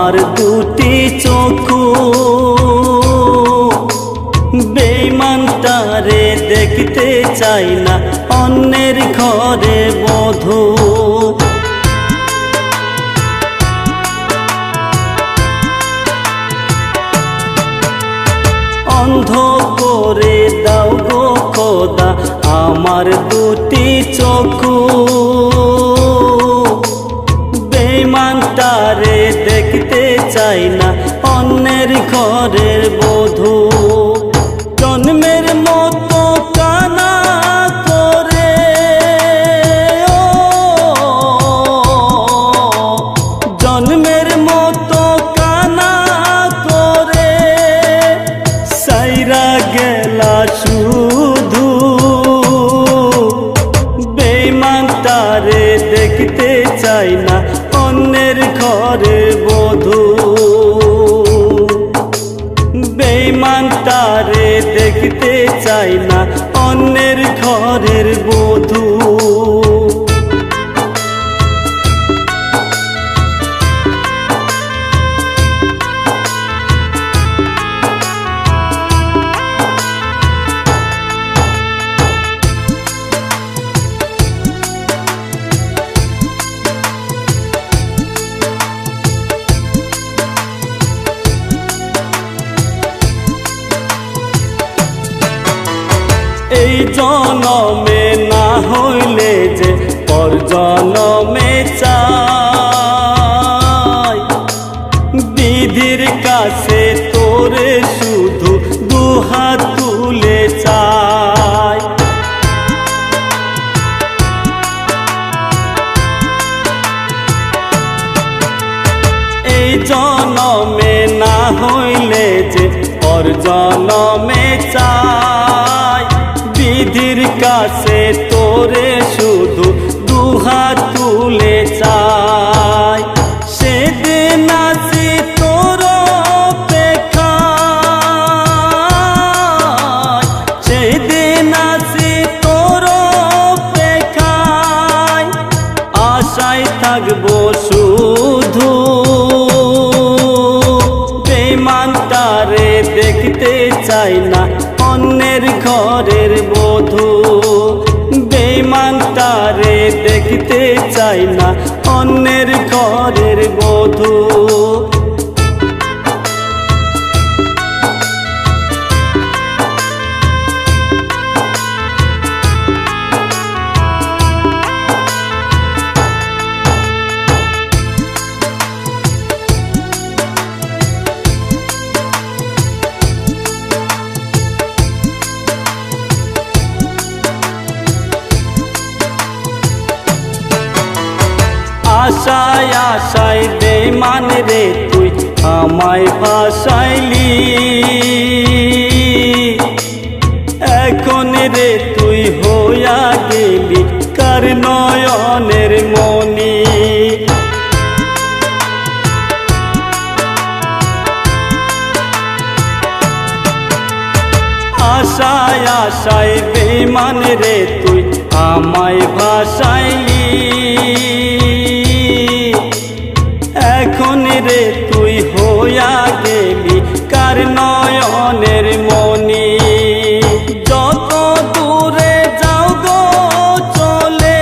আমার দুটি চক্ষু বেঈমানটারে দেখতে চাই না অন্যের ঘরে বধূ। অন্ধ করে দাও গো খোদা আমার দুটি চক্ষু বেঈমানটারে দেখতে চাই না অন্যের ঘরের বধূ। জন্মের মতো কানা করে জন্মের মতো কানা করে সাইরা গেলা শুধু বেঈমানটারে দেখতে চাই না অন্যের ঘরে বধূ। বেঈমানটারে দেখতে চাই না অন্যের ঘরের বধূ। এই জনমে না হইলে যে পর জনমে চাই বিধির কাছে তোরে শুধু দুহাত তুলে চাই। এই জনমে না হইলে যে পর জনমে চাই বিধির কাছে তোরে শুধু দুহাত তুলে চাই। সেদিন আসি তোর অপেক্ষায় সেদিন আসি তোর অপেক্ষায় আশায় থাকবো শুধু বেঈমানটারে দেখতে চাই না অন্যের ঘরের বধূ। বেঈমানটারে দেখতে চাই না অন্যের ঘরের বধূ। আশায় আশায় বেঈমান রে তুই আমায় ভাসাইলি এখন রে তুই হইয়া গেলি কার নয়নের মনি। আশায় আশায় বেঈমান রে তুই আমায় ভাসাইলি এখন রে তুই হইয়া গেলি কার নয়নের মনি। যত দূরে যাও গো চলে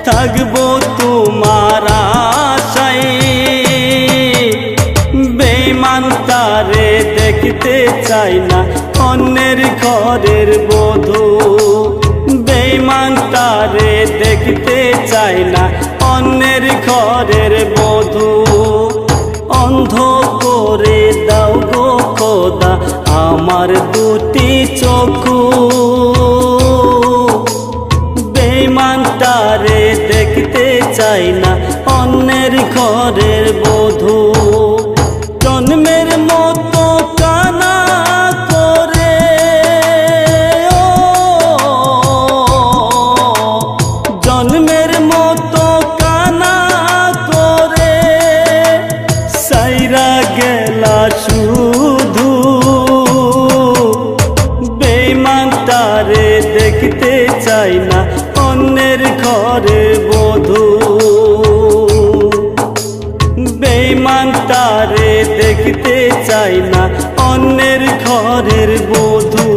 থাকবো তোমার আশায় বেঈমানটারে দেখতে চাই না অন্যের ঘরের বধূ। বেঈমানটারে দেখতে চাই না অন্যের ঘরের বধূ। অন্ধ করে দাও গো খোদা আমার দুটি চক্ষু বেঈমানটারে দেখতে চাই না অন্যের ঘরের বধূ। জন্মের মতো কানা করে জন্মের মতো কানা করে সাইরা গেলা শুধু বেঈমানটারে দেখতে চাই না অন্যের ঘরে বধূ। বেঈমান তারে দেখতে চাই না অন্যের ঘরের বধূ।